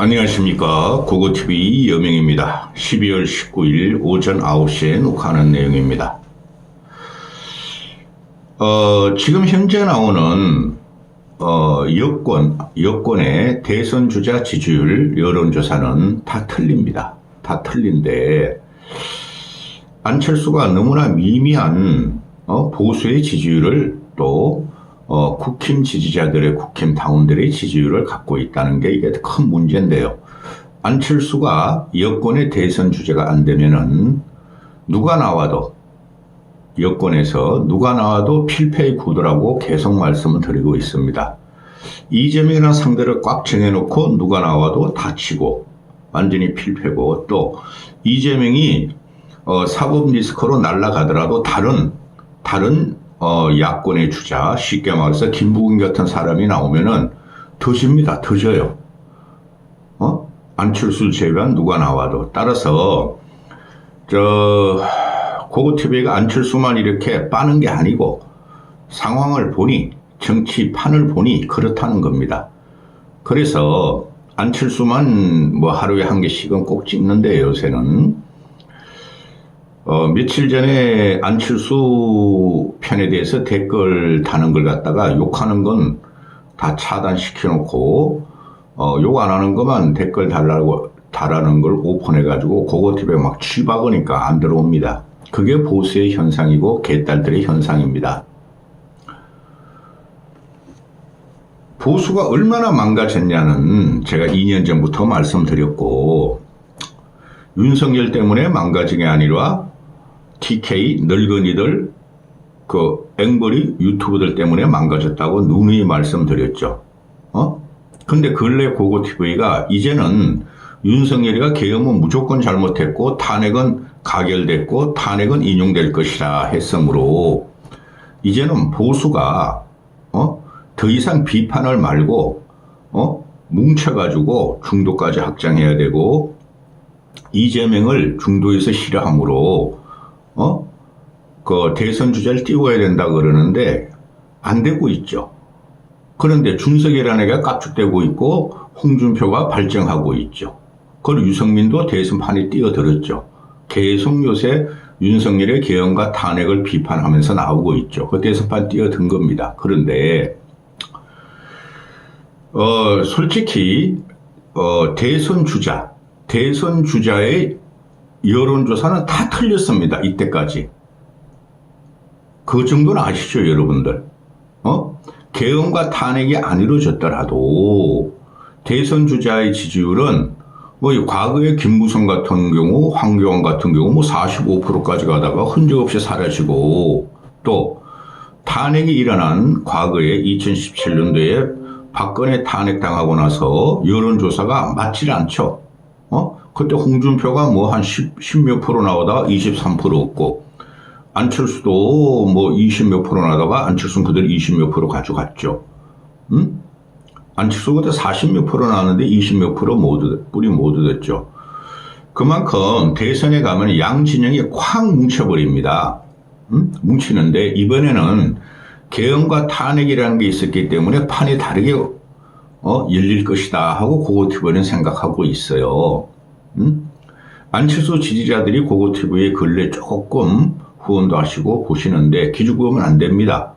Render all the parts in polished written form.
안녕하십니까. 고고TV 여명입니다. 12월 19일 오전 9시에 녹화하는 내용입니다. 지금 현재 나오는 여권의 대선 주자 지지율 여론조사는 다 틀립니다. 다 틀린데 안철수가 너무나 미미한 보수의 지지율을 또 국힘 지지자들의 국힘 당원들의 지지율을 갖고 있다는 게 이게 큰 문제인데요. 안철수가 여권의 대선 주자가 안 되면은 누가 나와도 여권에서 누가 나와도 필패의 구도라고 계속 말씀을 드리고 있습니다. 이재명이라는 상대를 꽉 정해놓고 누가 나와도 다치고 완전히 필패고, 또 이재명이 사법 리스크로 날아가더라도 다른 야권의 주자, 쉽게 말해서 김부겸 같은 사람이 나오면은 터집니다. 터져요. 안철수를 제외한 누가 나와도. 따라서 고고TV가 안철수만 이렇게 빠는 게 아니고 상황을 보니, 정치판을 보니 그렇다는 겁니다. 그래서 안철수만 뭐 하루에 한 개씩은 꼭 찍는데 요새는 며칠 전에 안철수 편에 대해서 댓글 다는 걸 갖다가 욕하는 건 다 차단시켜놓고 욕 안 하는 것만 댓글 달라는 걸 오픈해가지고 고고TV에 막 쥐박으니까 안 들어옵니다. 그게 보수의 현상이고 개딸들의 현상입니다. 보수가 얼마나 망가졌냐는 제가 2년 전부터 말씀드렸고, 윤석열 때문에 망가진 게 아니라 TK 늙은이들 그 앵벌이 유튜브들 때문에 망가졌다고 누누이 말씀드렸죠. 근데 근래 고고TV가 이제는 윤석열이가 계엄은 무조건 잘못했고 탄핵은 가결됐고 탄핵은 인용될 것이라 했으므로 이제는 보수가 더 이상 비판을 말고 뭉쳐가지고 중도까지 확장해야 되고, 이재명을 중도에서 싫어함으로 그 대선 주자를 띄워야 된다 그러는데 안 되고 있죠. 그런데 준석이라는 애가 깝죽대고 있고 홍준표가 발정하고 있죠. 그걸 유승민도 대선판에 뛰어들었죠. 계속 요새 윤석열의 계엄과 탄핵을 비판하면서 나오고 있죠. 그 대선판 뛰어든 겁니다. 그런데 솔직히 대선 주자의 여론조사는 다 틀렸습니다. 이때까지. 그 정도는 아시죠, 여러분들? 계엄과 탄핵이 안 이루어졌더라도 대선 주자의 지지율은 뭐 과거에 김무성 같은 경우, 황교안 같은 경우 뭐 45%까지 가다가 흔적 없이 사라지고, 또 탄핵이 일어난 과거에 2017년도에 박근혜 탄핵당하고 나서 여론조사가 맞질 않죠. 그때 홍준표가 뭐 한 10몇 프로 나오다가 23% 없고, 안철수도 뭐 20몇 프로 나다가 안철수는 그대로 20몇 프로 가져갔죠. 안철수 그때 40몇 프로 나왔는데 20몇 프로 뿌리 모두 됐죠. 그만큼 대선에 가면 양 진영이 콱 뭉쳐버립니다. 뭉치는데 이번에는 계엄과 탄핵이라는 게 있었기 때문에 판이 다르게 열릴 것이다 하고 고고TV는 생각하고 있어요. 안철수 지지자들이 고고TV의 근래 조금 후원도 하시고 보시는데 기죽으면 안 됩니다.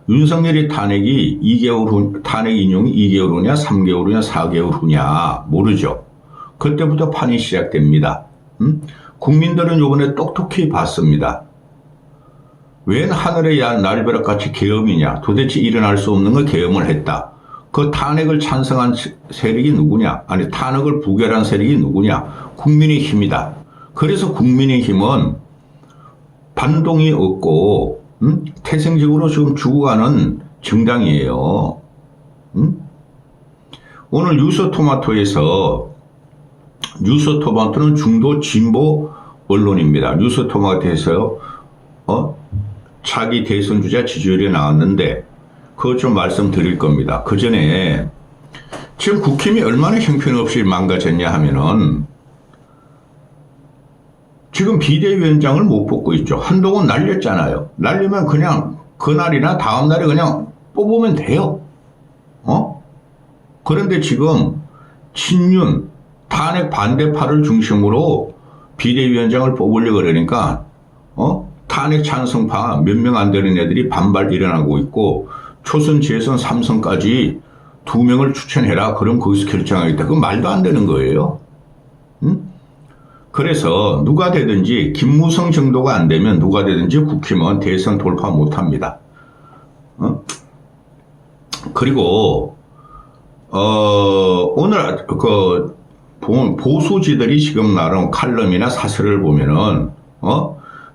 윤석열의 탄핵이 2개월 후, 탄핵 인용이 2개월 후냐 3개월 후냐 4개월 후냐 모르죠. 그때부터 판이 시작됩니다. 국민들은 요번에 똑똑히 봤습니다. 웬 하늘의 날벼락같이 계엄이냐, 도대체 일어날 수 없는 걸 계엄을 했다. 그 탄핵을 찬성한 세력이 누구냐, 아니 탄핵을 부결한 세력이 누구냐, 국민의힘이다. 그래서 국민의힘은 반동이 없고 태생적으로 지금 죽어가는 정당이에요. 오늘 뉴스토마토는 중도 진보 언론입니다. 뉴스토마토에서 차기 대선 주자 지지율이 나왔는데 그것 좀 말씀드릴 겁니다. 그 전에 지금 국힘이 얼마나 형편없이 망가졌냐 하면은 지금 비대위원장을 못 뽑고 있죠. 한동안 날렸잖아요. 날리면 그냥 그날이나 다음 날에 그냥 뽑으면 돼요. 그런데 지금 친윤, 탄핵 반대파를 중심으로 비대위원장을 뽑으려고 그러니까 탄핵 찬성파 몇 명 안 되는 애들이 반발 일어나고 있고 초선, 재선, 삼선까지 2명을 추천해라. 그럼 거기서 결정하겠다. 그건 말도 안 되는 거예요. 응? 그래서 누가 되든지 김무성 정도가 안 되면 누가 되든지 국힘은 대선 돌파 못합니다. 그리고 오늘 보수지들이 지금 나름 칼럼이나 사설을 보면은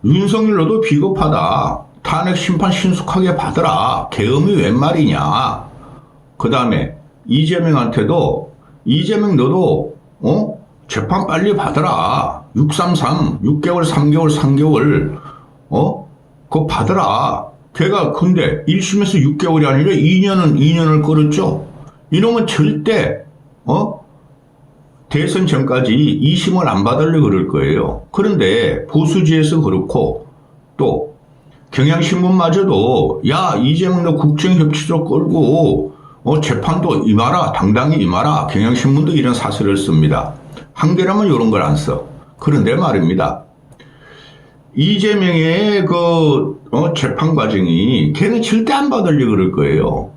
윤석열로도 비겁하다. 탄핵 심판 신속하게 받으라. 계엄이 웬 말이냐. 그 다음에 이재명한테도 이재명 너도 재판 빨리 받으라. 633 6개월 3개월 3개월 그거 받으라. 걔가 근데 1심에서 6개월이 아니라 2년을 끌었죠. 이놈은 절대 대선 전까지 2심을 안 받으려고 그럴 거예요. 그런데 보수지에서 그렇고 또 경향신문마저도 야 이재명 너 국정협치조 끌고 재판도 임하라. 당당히 임하라. 경향신문도 이런 사설을 씁니다. 한겨레만 이런 걸 안 써. 그런데 말입니다. 이재명의 재판 과정이 걔는 절대 안 받으려고 그럴 거예요.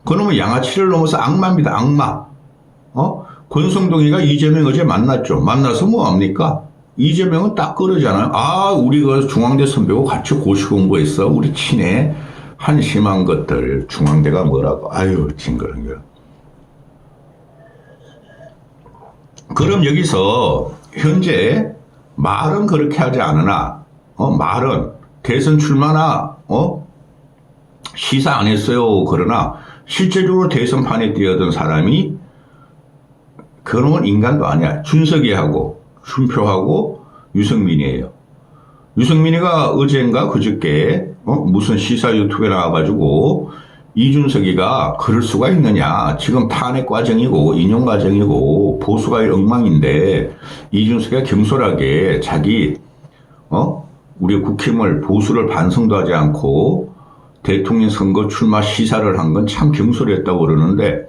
그놈은 양아치를 넘어서 악마입니다. 악마. 권성동이가 이재명 어제 만났죠. 만나서 뭐 합니까? 이재명은 딱 그러잖아요. 아, 우리가 중앙대 선배고 같이 고시 공부했어. 우리 친해. 한심한 것들. 중앙대가 뭐라고. 아유, 징그러워. 그럼 여기서 현재 말은 그렇게 하지 않으나 말은 대선 출마나 시사 안 했어요. 그러나 실제적으로 대선판에 뛰어든 사람이 그놈은 인간도 아니야. 준석이하고 준표하고 유승민이에요. 유승민이가 어젠가 그저께 무슨 시사 유튜브에 나와가지고 이준석이가 그럴 수가 있느냐. 지금 탄핵 과정이고 인용 과정이고 보수가 엉망인데 이준석이가 경솔하게 자기 우리 국힘을 보수를 반성도 하지 않고 대통령 선거 출마 시사를 한 건 참 경솔했다고 그러는데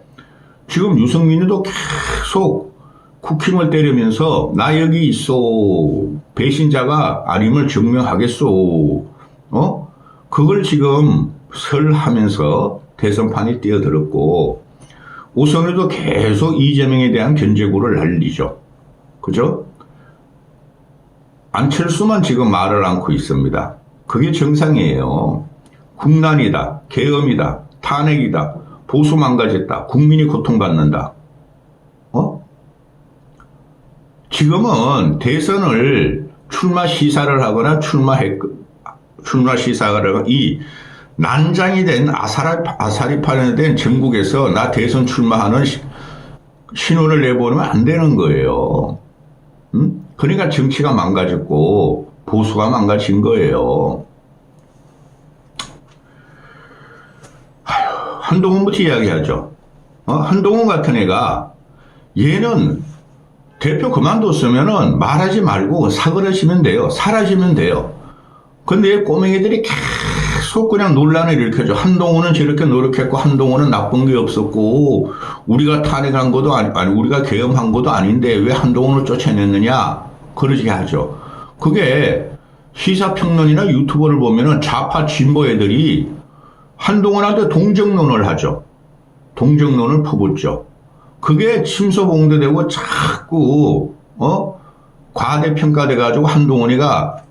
지금 유승민이도 계속 국힘을 때리면서 나 여기 있어. 배신자가 아님을 증명하겠소. 그걸 지금 설하면서 대선판에 뛰어들었고 오선에도 계속 이재명에 대한 견제구를 날리죠. 그죠? 안철수만 지금 말을 않고 있습니다. 그게 정상이에요. 국난이다. 계엄이다. 탄핵이다. 보수 망가졌다. 국민이 고통받는다. 지금은 대선을 출마 시사를 하거나 출마 시사를 하거나 이 난장이 된 아사리판에 된 전국에서 나 대선 출마하는 신호를 내보내면 안 되는 거예요. 그러니까 정치가 망가졌고 보수가 망가진 거예요. 한동훈부터 이야기하죠. 한동훈 같은 애가 얘는 대표 그만뒀으면은 말하지 말고 사그러지면 돼요. 사라지면 돼요. 근데 꼬맹이들이 계속 그냥 논란을 일으켜줘. 한동훈은 저렇게 노력했고 한동훈은 나쁜 게 없었고 우리가 탄핵한 것도 아니 우리가 계엄한 것도 아닌데 왜 한동훈을 쫓아냈느냐 그러지 하죠. 그게 시사평론이나 유튜버를 보면은 좌파 진보 애들이 한동훈한테 동정론을 하죠. 동정론을 퍼붓죠. 그게 침소봉대되고 자꾸 과대평가돼가지고 한동훈이가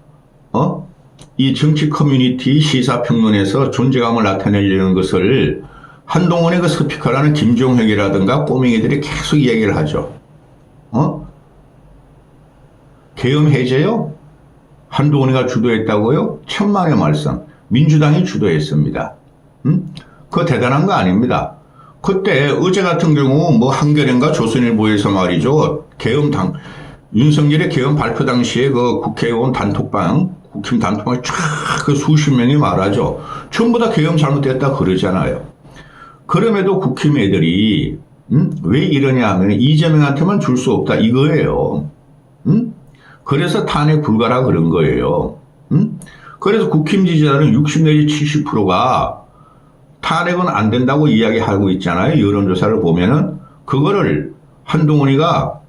이 정치 커뮤니티 시사평론에서 존재감을 나타내려는 것을 한동훈의 그 스피커라는 김종혁이라든가 꼬맹이들이 계속 얘기를 하죠. 계엄 해제요? 한동훈이가 주도했다고요? 천만의 말씀. 민주당이 주도했습니다. 그거 대단한 거 아닙니다. 그때 어제 같은 경우 뭐 한겨레인가 조선일보에서 말이죠. 윤석열의 계엄 발표 당시에 그 국회의원 단톡방, 국힘 단톡방에 쫙 그 수십 명이 말하죠. 전부 다 계엄 잘못됐다 그러잖아요. 그럼에도 국힘 애들이 왜 이러냐 하면 이재명한테만 줄 수 없다 이거예요. 그래서 탄핵 불가라 그런 거예요. 그래서 국힘 지지자는 60 내지 70%가 탄핵은 안 된다고 이야기하고 있잖아요. 여론조사를 보면은 그거를 한동훈이가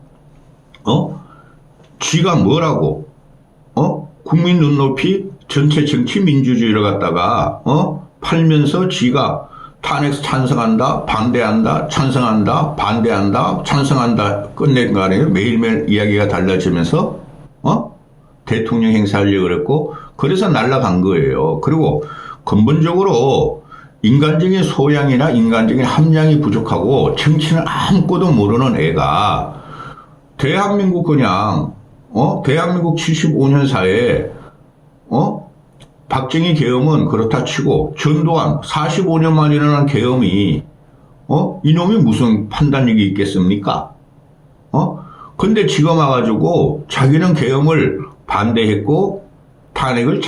쥐가 뭐라고 국민 눈높이 전체 정치 민주주의를 갖다가 팔면서 쥐가 탄핵 찬성한다, 반대한다, 찬성한다, 반대한다, 찬성한다 끝낸 거 아니에요? 매일매일 이야기가 달라지면서 대통령 행사하려고 그랬고 그래서 날아간 거예요. 그리고 근본적으로 인간적인 소양이나 인간적인 함량이 부족하고 정치는 아무것도 모르는 애가 대한민국 그냥 대한민국 75년사에 박정희 계엄은 그렇다 치고 전두환 45년 만에 일어난 계엄이 이놈이 무슨 판단력이 있겠습니까? 근데 지금 와가지고 자기는 계엄을 반대했고 탄핵을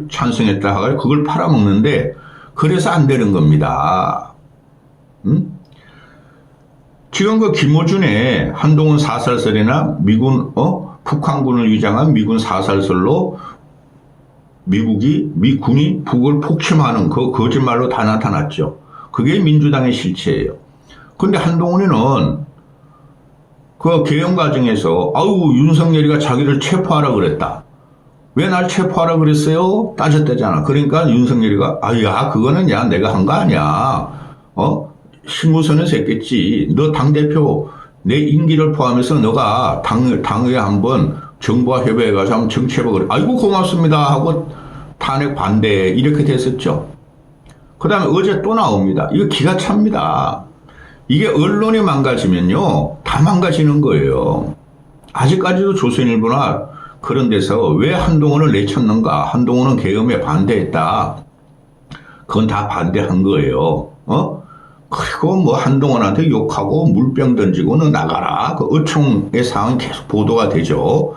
찬성했다 하고 그걸 팔아먹는데 그래서 안 되는 겁니다. 지금 그 김어준의 한동훈 사살설이나 미군 북한군을 위장한 미군 사살설로 미군이 북을 폭침하는 그 거짓말로 다 나타났죠. 그게 민주당의 실체예요. 근데 한동훈이는 그 계엄 과정에서 윤석열이가 자기를 체포하라 그랬다. 왜 날 체포하라 그랬어요? 따졌다잖아. 그러니까 윤석열이가 그거는 내가 한 거 아니야. 신무선에서 했겠지. 너 당대표 내 임기를 포함해서 너가 당에 한번 정부와 협의해가지고 한번 정치해보고 그래. 아이고 고맙습니다 하고 탄핵 반대 이렇게 됐었죠. 그 다음에 어제 또 나옵니다. 이거 기가 찹니다. 이게 언론이 망가지면요 다 망가지는 거예요. 아직까지도 조선일보나 그런 데서 왜 한동훈을 내쳤는가. 한동훈은 계엄에 반대했다. 그건 다 반대한 거예요. 그리고 뭐 한동훈한테 욕하고 물병 던지고 너 나가라. 그 어총의 상황이 계속 보도가 되죠.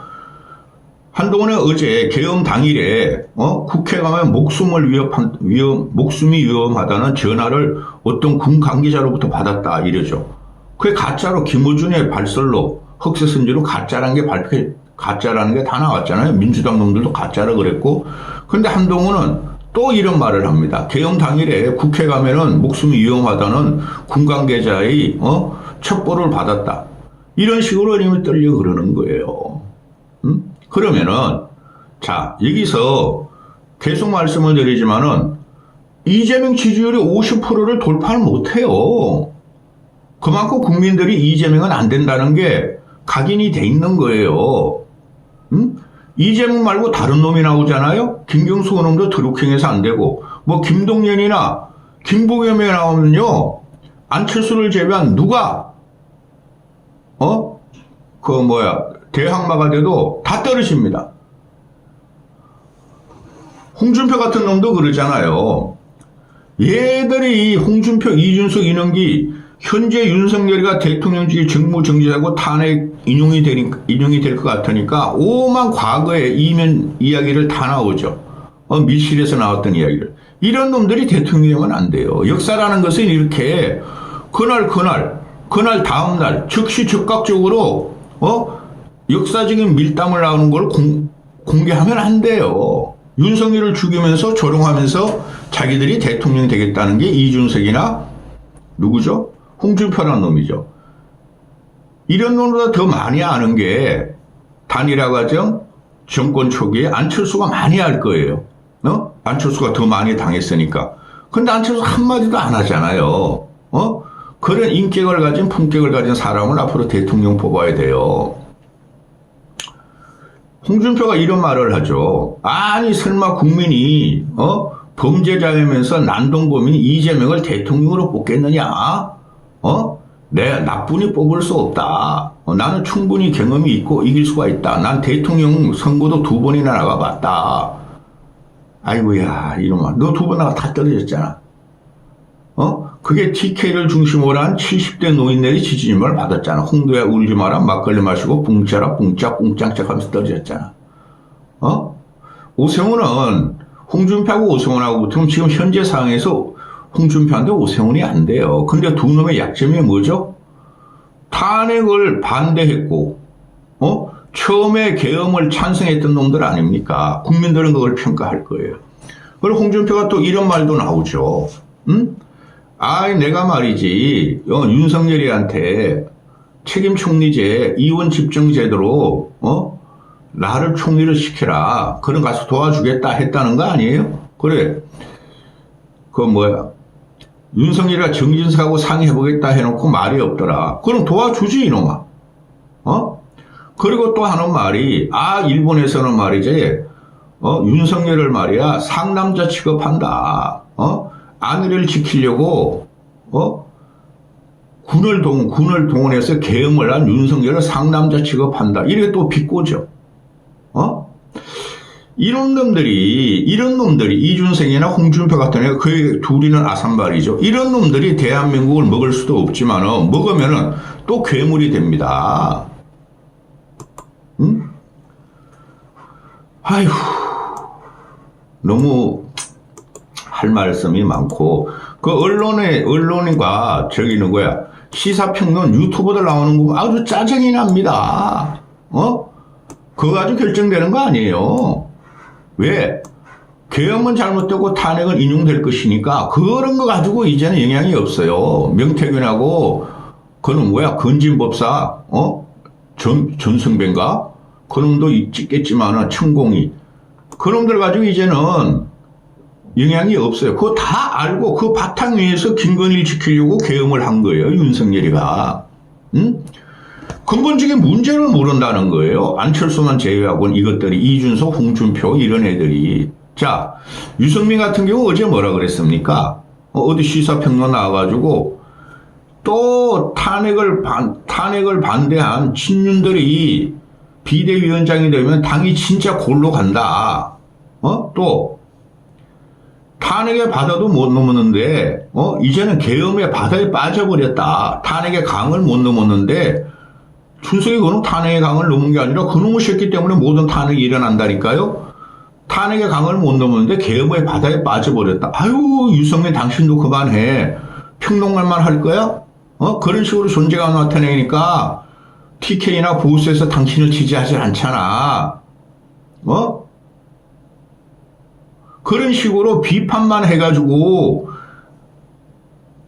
한동훈은 어제 계엄 당일에 국회 가면 목숨이 위험하다는 전화를 어떤 군 관계자로부터 받았다 이러죠. 그게 가짜로 김어준의 발설로 흑색선지로 가짜라는 게 다 나왔잖아요. 민주당 놈들도 가짜라 그랬고. 근데 한동훈은 또 이런 말을 합니다. 계엄 당일에 국회 가면은 목숨이 위험하다는 군 관계자의 첩보를 받았다. 이런 식으로 이름이 떨려 그러는 거예요. 그러면은 자 여기서 계속 말씀을 드리지만은 이재명 지지율이 50%를 돌파를 못해요. 그만큼 국민들이 이재명은 안 된다는 게 각인이 돼 있는 거예요. 이재명 말고 다른 놈이 나오잖아요. 김경수 놈도 드루킹해서 안 되고 뭐 김동연이나 김부겸이 나오면요 안철수를 제외한 누가 대항마가 돼도 다 떨어집니다. 홍준표 같은 놈도 그러잖아요. 얘들이 홍준표, 이준석, 이능기 현재 윤석열이가 대통령직이 직무정지하고 탄핵 인용이 될 것 같으니까 오만 과거의 이면 이야기를 다 나오죠. 밀실에서 나왔던 이야기를. 이런 놈들이 대통령은 안 돼요. 역사라는 것은 이렇게 그날 다음날 즉시 즉각적으로 역사적인 밀당을 나오는 걸 공개하면 안 돼요. 윤석열을 죽이면서 조롱하면서 자기들이 대통령이 되겠다는 게 이준석이나 누구죠? 홍준표라는 놈이죠. 이런 놈보다 더 많이 아는 게 단일화 과정 정권 초기에 안철수가 많이 알 거예요. 안철수가 더 많이 당했으니까. 근데 안철수 한마디도 안 하잖아요. 그런 인격을 가진 품격을 가진 사람을 앞으로 대통령 뽑아야 돼요. 홍준표가 이런 말을 하죠. 아니 설마 국민이 범죄자이면서 난동범인 이재명을 대통령으로 뽑겠느냐? 내 나뿐이 뽑을 수 없다. 나는 충분히 경험이 있고 이길 수가 있다. 난 대통령 선거도 2번이나 나가봤다. 아이고야 이놈아 너 2번 나가 다 떨어졌잖아. 그게 TK를 중심으로 한 70대 노인들이 지지율을 받았잖아. 홍도야 울지 마라 막걸리 마시고 뿡짜라 뿡짝 뿡짝짝 하면서 떨어졌잖아. 오세훈은 홍준표하고 오세훈하고 붙으면 지금 현재 상황에서 홍준표한테 오세훈이 안 돼요. 근데 두 놈의 약점이 뭐죠? 탄핵을 반대했고 처음에 계엄을 찬성했던 놈들 아닙니까? 국민들은 그걸 평가할 거예요. 그리고 홍준표가 또 이런 말도 나오죠. 내가 말이지, 윤석열이한테 책임 총리제, 이원 집정제도로, 나를 총리를 시켜라. 그럼 가서 도와주겠다 했다는 거 아니에요? 그래. 윤석열이가 정진석하고 상의해보겠다 해놓고 말이 없더라. 그럼 도와주지, 이놈아. 그리고 또 하는 말이, 일본에서는 말이지, 윤석열을 말이야, 상남자 취급한다. 아내를 지키려고, 군을 동원해서 계엄을 한 윤석열을 상남자 취급한다. 이렇게 또 비꼬죠. 이런 놈들이, 이준석이나 홍준표 같은 애가 그 둘이는 아산발이죠. 이런 놈들이 대한민국을 먹을 수도 없지만은, 먹으면은 또 괴물이 됩니다. 응? 아휴, 너무 할 말씀이 많고, 그 언론인과 저기 누구야, 시사평론 유튜버들 나오는 거 아주 짜증이 납니다. 그거 가지고 결정되는 거 아니에요. 왜? 계엄은 잘못되고 탄핵은 인용될 것이니까 그런 거 가지고 이제는 영향이 없어요. 명태균하고 그놈 건진법사 전승배인가? 그놈도 찍겠지만은 천공이 그놈들 가지고 이제는 영향이 없어요. 그거 다 알고 그 바탕 위에서 김건희를 지키려고 계엄을 한 거예요. 윤석열이가. 응? 근본적인 문제를 모른다는 거예요. 안철수만 제외하고는 이것들이 이준석, 홍준표 이런 애들이. 자, 유승민 같은 경우 어제 뭐라 그랬습니까? 어디 시사평론 나와가지고 또 탄핵을 반대한 친윤들이 비대위원장이 되면 당이 진짜 골로 간다. 또 탄핵의 바다도 못 넘었는데 이제는 계엄의 바다에 빠져버렸다. 탄핵의 강을 못 넘었는데 준석이 그놈 탄핵의 강을 넘은 게 아니라 그놈의 새끼 때문에 모든 탄핵이 일어난다니까요. 탄핵의 강을 못 넘었는데 계엄의 바다에 빠져버렸다. 아유, 유승민 당신도 그만해. 평론가만 할 거야? 그런 식으로 존재감 나타내니까 TK나 보수에서 당신을 지지하지 않잖아. 그런 식으로 비판만 해가지고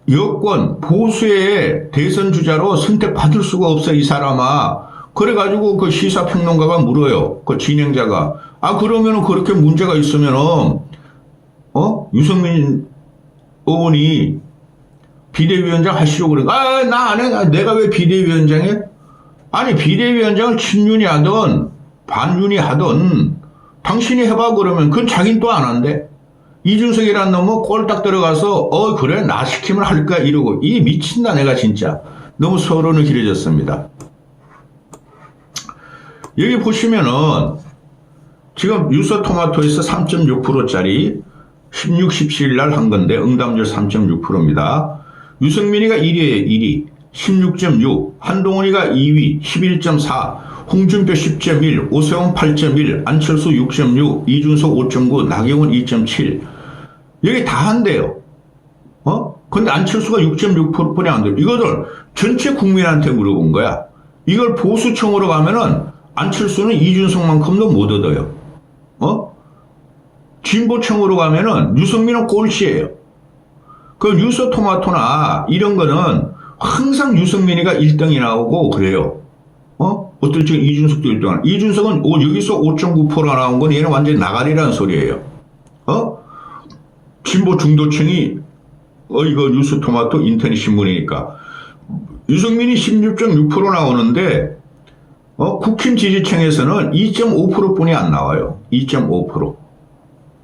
여권 보수의 대선 주자로 선택받을 수가 없어, 이 사람아. 그래가지고 그 시사평론가가 물어요. 그 진행자가. 그러면은 그렇게 문제가 있으면은 유승민 의원이 비대위원장 하시려고 그래. 나 안 해. 내가 왜 비대위원장에? 아니, 비대위원장을 친윤이 하든 반윤이 하든 당신이 해봐 그러면 그건 자긴 또 안 한대. 이준석이라는 놈은 꼴딱 들어가서 그래 나 시키면 할 거야 이러고. 이 미친다 내가 진짜. 너무 서론을 길어졌습니다. 여기 보시면은 지금 유서토마토에서 3.6%짜리 16, 17일 날 한 건데 응답률 3.6%입니다. 유승민이가 1위에요. 1위 16.6, 한동훈이가 2위 11.4, 홍준표 10.1, 오세훈 8.1, 안철수 6.6, 이준석 5.9, 나경원 2.7. 여기 다 한대요. 근데 안철수가 6.6%뿐이 안 돼요. 이거를 전체 국민한테 물어본 거야. 이걸 보수층으로 가면은 안철수는 이준석만큼도 못 얻어요. 진보층으로 가면은 유승민은 꼴찌예요. 그 뉴스토마토나 이런 거는 항상 유승민이가 1등이 나오고 그래요. 어떨 때 이준석도 1등. 이준석은 여기서 5.9%가 나온 건 얘는 완전히 나가리라는 소리예요. 진보 중도층이 이거 뉴스토마토 인터넷 신문이니까 유승민이 16.6% 나오는데 국힘 지지층에서는 2.5%뿐이 안 나와요. 2.5%.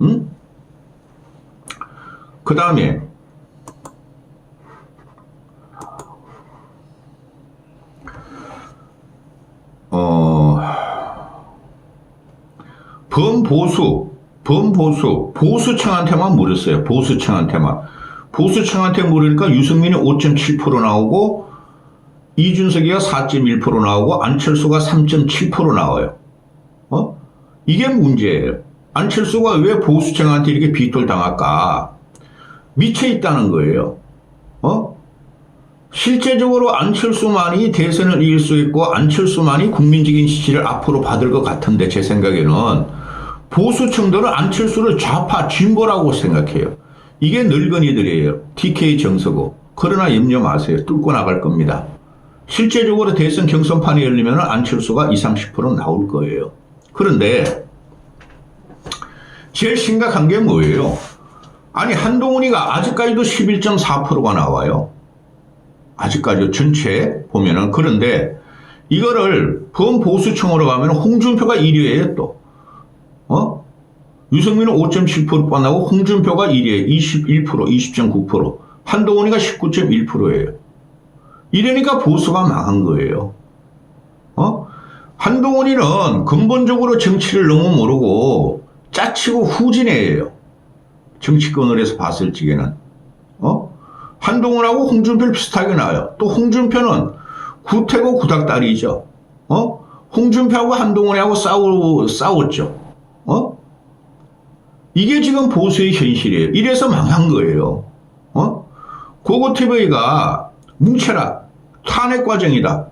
응? 그 다음에 보수층한테만 물었어요. 보수층한테 물으니까 유승민이 5.7% 나오고 이준석이가 4.1% 나오고 안철수가 3.7% 나와요. 이게 문제예요. 안철수가 왜 보수층한테 이렇게 비토당할까? 미쳐 있다는 거예요. 실제적으로 안철수만이 대선을 이길 수 있고 안철수만이 국민적인 지지를 앞으로 받을 것 같은데 제 생각에는 보수층들은 안철수를 좌파 진보라고 생각해요. 이게 늙은이들이에요. TK 정서고. 그러나 염려 마세요. 뚫고 나갈 겁니다. 실제적으로 대선 경선판이 열리면 안철수가 20, 30% 나올 거예요. 그런데 제일 심각한 게 뭐예요? 아니 한동훈이가 아직까지도 11.4%가 나와요. 아직까지 전체 보면은. 그런데 이거를 범보수층으로 가면 홍준표가 1위예요 또. 유승민은 5.7%가 나오고 홍준표가 1위에 21%, 20.9%, 한동훈이가 19.1%예요. 이러니까 보수가 망한 거예요. 한동훈이는 근본적으로 정치를 너무 모르고 짜치고 후진해요. 정치권을 해서 봤을 적에는. 한동훈하고 홍준표를 비슷하게 나와요. 또 홍준표는 구태고 구닥다리죠. 홍준표하고 한동훈하고 싸웠죠. 이게 지금 보수의 현실이에요. 이래서 망한 거예요. 고고TV가 뭉쳐라. 탄핵 과정이다.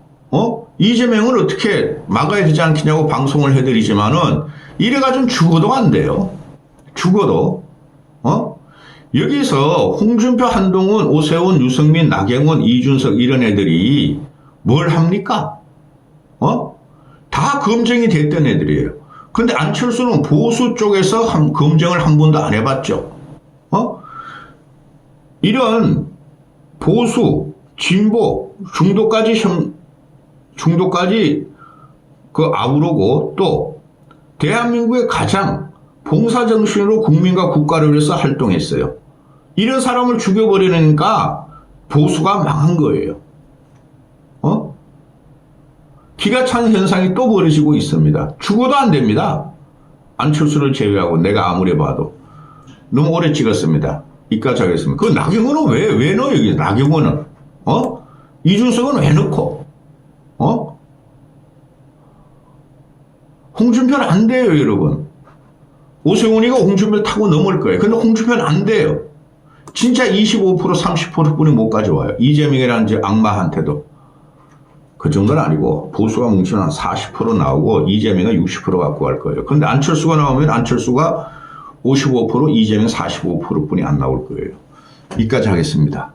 이재명을 어떻게 막아야 되지 않겠냐고 방송을 해드리지만은 이래가지고 죽어도 안 돼요. 죽어도. 여기서 홍준표, 한동훈, 오세훈, 유승민, 나경원, 이준석 이런 애들이 뭘 합니까? 다 검증이 됐던 애들이에요. 근데 안철수는 보수 쪽에서 검증을 한 번도 안 해봤죠. 이런 보수, 진보, 중도까지 그 아우르고 또 대한민국의 가장 봉사정신으로 국민과 국가를 위해서 활동했어요. 이런 사람을 죽여버리니까 보수가 망한 거예요. 기가 찬 현상이 또 벌어지고 있습니다. 죽어도 안 됩니다. 안철수를 제외하고 내가 아무리 봐도. 너무 오래 찍었습니다. 이까지 하겠습니다. 그 나경원은 왜 넣어 여기 나경원은? 이준석은 왜 넣고? 홍준표는 안 돼요 여러분. 오세훈이가 홍준표를 타고 넘을 거예요. 근데 홍준표는 안 돼요. 진짜 25% 30%뿐이 못 가져와요. 이재명이라는 악마한테도. 그 정도는 아니고 보수가 뭉치면 한 40% 나오고 이재명은 60% 갖고 갈 거예요. 그런데 안철수가 나오면 안철수가 55%, 이재명 45%뿐이 안 나올 거예요. 여기까지 하겠습니다.